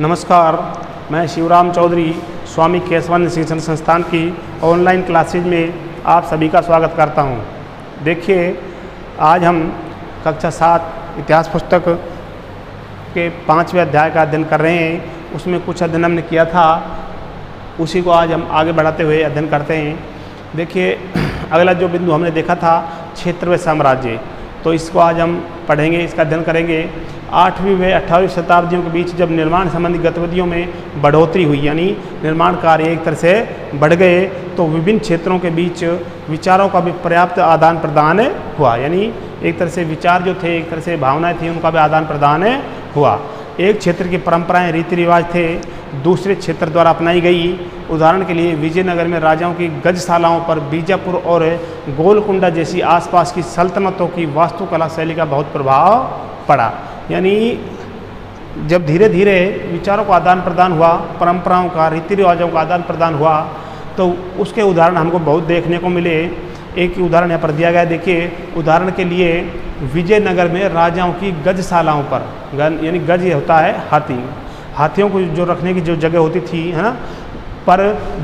नमस्कार, मैं शिवराम चौधरी स्वामी केशवानंद शिक्षण संस्थान की ऑनलाइन क्लासेज में आप सभी का स्वागत करता हूं। देखिए, आज हम कक्षा 7 इतिहास पुस्तक के 5वें अध्याय का अध्ययन कर रहे हैं। उसमें कुछ अध्ययन हमने किया था, उसी को आज हम आगे बढ़ाते हुए अध्ययन करते हैं। देखिए, अगला जो बिंदु हमने देखा था क्षेत्र व साम्राज्य, तो इसको आज हम पढ़ेंगे, इसका अध्ययन करेंगे। 8वीं व 18वीं शताब्दियों के बीच जब निर्माण संबंधी गतिविधियों में बढ़ोतरी हुई, यानी निर्माण कार्य एक तरह से बढ़ गए, तो विभिन्न क्षेत्रों के बीच विचारों का भी पर्याप्त आदान प्रदान हुआ। यानी एक तरह से विचार जो थे, एक तरह से भावनाएं थी, उनका भी आदान प्रदान हुआ। एक क्षेत्र की परंपराएं, रीति रिवाज थे, दूसरे क्षेत्र द्वारा अपनाई गई। उदाहरण के लिए विजयनगर में राजाओं की गजशालाओं पर बीजापुर और गोलकुंडा जैसी आसपास की सल्तनतों की वास्तुकला शैली का बहुत प्रभाव पड़ा। यानी जब धीरे धीरे विचारों का आदान प्रदान हुआ, परंपराओं का, रीति रिवाजों का आदान प्रदान हुआ, तो उसके उदाहरण हमको बहुत देखने को मिले। एक उदाहरण यहाँ पर दिया गया, देखिए। उदाहरण के लिए विजयनगर में राजाओं की गजशालाओं पर, यानी गज ये होता है हाथी, हाथियों को जो रखने की जो जगह होती थी, है ना, पर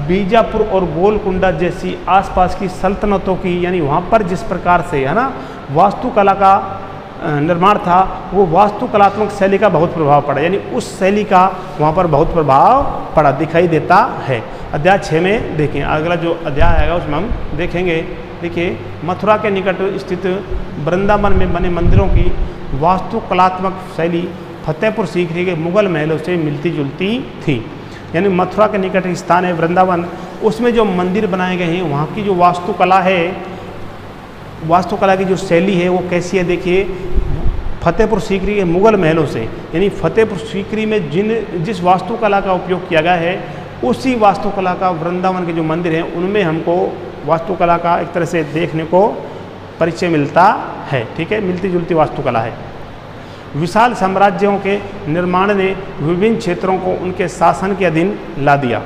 बीजापुर और गोलकुंडा जैसी आसपास की सल्तनतों की, यानी वहाँ पर जिस प्रकार से, है ना, वास्तुकला का निर्माण था, वो वास्तुकलात्मक शैली का बहुत प्रभाव पड़ा। यानी उस शैली का वहाँ पर बहुत प्रभाव पड़ा, दिखाई देता है। अध्याय 6 में देखें, अगला जो अध्याय आएगा उसमें हम देखेंगे। देखिए, मथुरा के निकट स्थित वृंदावन में बने मंदिरों की वास्तुकलात्मक शैली फतेहपुर सीकरी के मुगल महलों से मिलती जुलती थी। यानी मथुरा के निकट स्थान है वृंदावन, उसमें जो मंदिर बनाए गए हैं, वहाँ की जो वास्तुकला है, वास्तुकला की जो शैली है, वो कैसी है? देखिए, फतेहपुर सीकरी के मुगल महलों से, यानी फतेहपुर सीकरी में जिस वास्तुकला का उपयोग किया गया है, उसी वास्तुकला का वृंदावन के जो मंदिर हैं, उनमें हमको वास्तुकला का एक तरह से देखने को परिचय मिलता है। ठीक है, मिलती जुलती वास्तुकला है। विशाल साम्राज्यों के निर्माण ने विभिन्न क्षेत्रों को उनके शासन के अधीन ला दिया।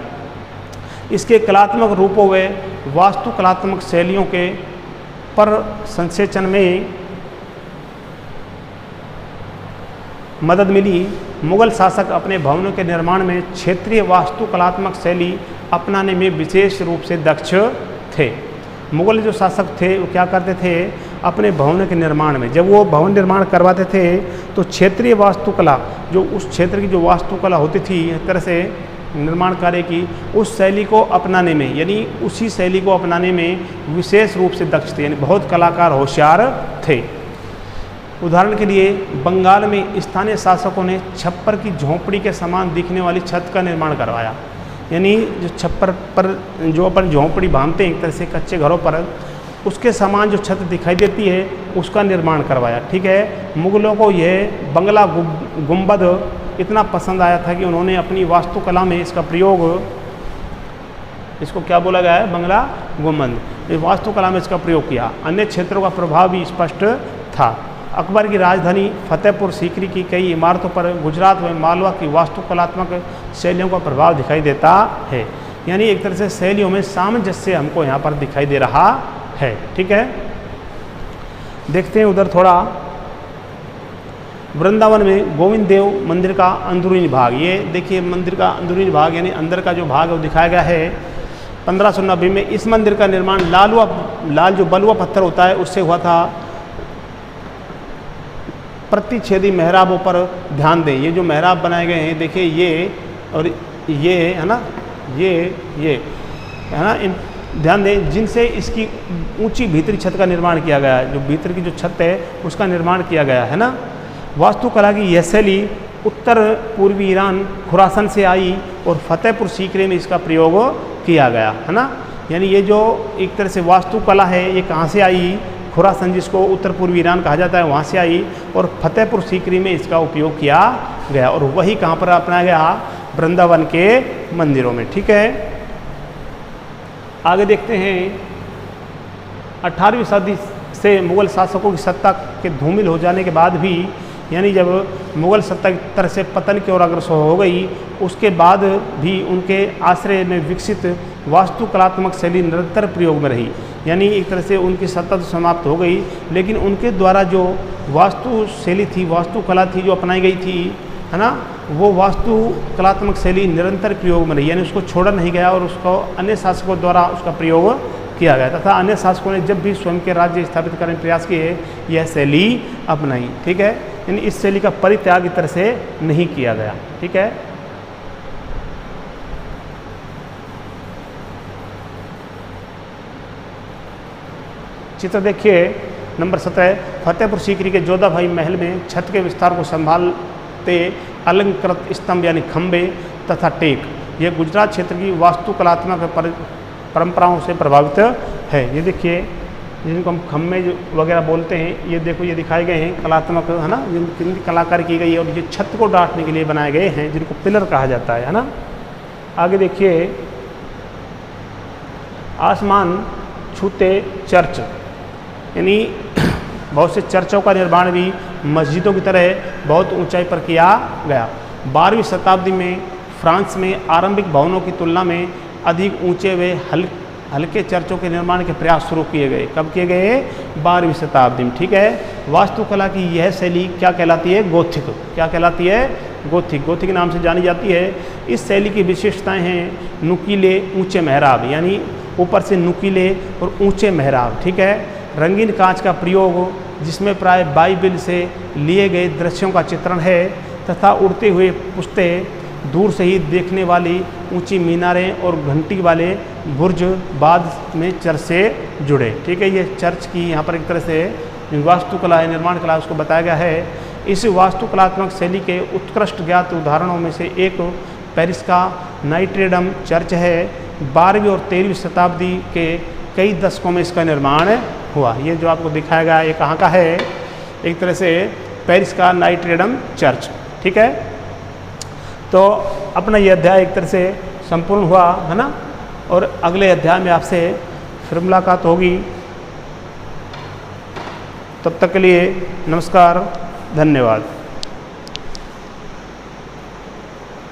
इसके कलात्मक रूपों व वास्तुकलात्मक शैलियों के पर संसेचन में मदद मिली। मुगल शासक अपने भवनों के निर्माण में क्षेत्रीय वास्तुकलात्मक शैली अपनाने में विशेष रूप से दक्ष थे। मुगल जो शासक थे वो क्या करते थे? अपने भवन के निर्माण में, जब वो भवन निर्माण करवाते थे, तो क्षेत्रीय वास्तुकला, जो उस क्षेत्र की जो वास्तुकला होती थी, इस तरह से निर्माण कार्य की, उस शैली को अपनाने में, यानी उसी शैली को अपनाने में विशेष रूप से दक्ष थे। यानी बहुत कलाकार, होशियार थे। उदाहरण के लिए बंगाल में स्थानीय शासकों ने छप्पर की झोंपड़ी के समान दिखने वाली छत का निर्माण करवाया। यानी जो छप्पर पर जो अपन झोंपड़ी बांधते हैं एक तरह से कच्चे घरों पर, उसके समान जो छत दिखाई देती है, उसका निर्माण करवाया। ठीक है, मुगलों को यह बंगला गुंबद इतना पसंद आया था कि उन्होंने अपनी वास्तुकला में इसका प्रयोग, इसको क्या बोला गया है? बंगला गुंबद, इस वास्तुकला में इसका प्रयोग किया। अन्य क्षेत्रों का प्रभाव भी स्पष्ट था। अकबर की राजधानी फतेहपुर सीकरी की कई इमारतों पर गुजरात व मालवा की वास्तुकलात्मक शैलियों का प्रभाव दिखाई देता है। यानी एक तरह से शैलियों में सामंजस्य हमको यहाँ पर दिखाई दे रहा है। ठीक है, देखते हैं उधर थोड़ा। वृंदावन में गोविंद देव मंदिर का अंदरूनी भाग, ये देखिए मंदिर का अंदरूनी भाग, यानी अंदर का जो भाग है वो दिखाया गया है। 1590 में इस मंदिर का निर्माण लाल जो बलुआ पत्थर होता है उससे हुआ था। प्रतिच्छेदी मेहराबों पर ध्यान दें। ये जो मेहराब बनाए गए हैं, देखिए ये और ये, है ना, ये है ना, इन ध्यान दें, जिनसे इसकी ऊंची भीतरी छत का निर्माण किया गया है। जो भीतर की जो छत है उसका निर्माण किया गया है ना। वास्तुकला की यह शैली उत्तर पूर्वी ईरान, खुरासन से आई और फतेहपुर सीकरी में इसका प्रयोग किया गया, है ना। यानी ये जो एक तरह से वास्तुकला है, ये कहाँ से आई? खुरासन, जिसको उत्तर पूर्वी ईरान कहा जाता है, वहाँ से आई, और फतेहपुर सीकरी में इसका उपयोग किया गया। और वही कहाँ पर अपनाया गया? वृंदावन के मंदिरों में। ठीक है, आगे देखते हैं। 18वीं सदी से मुगल शासकों की सत्ता के धूमिल हो जाने के बाद भी, यानी जब मुगल सत्ता की तरह से पतन की ओर अग्रसर हो गई, उसके बाद भी उनके आश्रय में विकसित वास्तुकलात्मक शैली निरंतर प्रयोग में रही। यानी एक तरह से उनकी सत्ता तो समाप्त हो गई, लेकिन उनके द्वारा जो वास्तु शैली थी, वास्तुकला थी जो अपनाई गई थी, है ना, वो वास्तु कलात्मक शैली निरंतर प्रयोग में रही, यानी उसको छोड़ा नहीं गया और उसको अन्य शासकों द्वारा उसका प्रयोग किया गया तथा अन्य शासकों ने जब भी स्वयं के राज्य स्थापित करने के प्रयास किए यह शैली अपनाई। ठीक है, यानी इस शैली का परित्याग इस तरह से नहीं किया गया। ठीक है, चित्र देखिए नंबर 17। फतेहपुर सीकरी के जोधा भाई महल में छत के विस्तार को संभालते अलंकृत स्तंभ यानी खंबे तथा टेक, यह गुजरात क्षेत्र की वास्तुकलात्मक परंपराओं से प्रभावित है। ये देखिए जिनको हम खम्मे वगैरह बोलते हैं, ये देखो ये दिखाए गए हैं कलात्मक, है ना, जिनकी कलाकारी की गई है और ये छत को डांटने के लिए बनाए गए हैं, जिनको पिलर कहा जाता है ना। आगे देखिए आसमान छूते चर्च, यानी बहुत से चर्चों का निर्माण भी मस्जिदों की तरह बहुत ऊंचाई पर किया गया। 12वीं शताब्दी में फ्रांस में आरंभिक भवनों की तुलना में अधिक ऊंचे व हल्के चर्चों के निर्माण के प्रयास शुरू किए गए। कब किए गए? 12वीं शताब्दी में। ठीक है, वास्तुकला की यह शैली क्या कहलाती है? गोथिक। क्या कहलाती है? गोथिक। गोथिक नाम से जानी जाती है। इस शैली की विशेषताएं हैं नुकीले ऊंचे मेहराब, यानी ऊपर से नुकीले और ऊंचे मेहराब। ठीक है, रंगीन कांच का प्रयोग जिसमें प्राय बाइबिल से लिए गए दृश्यों का चित्रण है तथा उड़ते हुए पुश्ते, दूर से ही देखने वाली ऊंची मीनारें और घंटी वाले बुर्ज बाद में चर्च से जुड़े। ठीक है, ये चर्च की यहाँ पर एक तरह से वास्तुकला है, निर्माण कला उसको बताया गया है। इस वास्तुकलात्मक शैली के उत्कृष्ट ज्ञात उदाहरणों में से एक पेरिस का नाइट्रेडम चर्च है। 12वीं और 13वीं शताब्दी के कई दशकों में इसका निर्माण हुआ। ये जो आपको दिखाया गया ये कहाँ का है? एक तरह से पेरिस का नाइट्रेडम चर्च। ठीक है, तो अपना ये अध्याय एक तरह से संपूर्ण हुआ, है ना, और अगले अध्याय में आपसे फिर मुलाकात होगी। तब तक के लिए नमस्कार, धन्यवाद।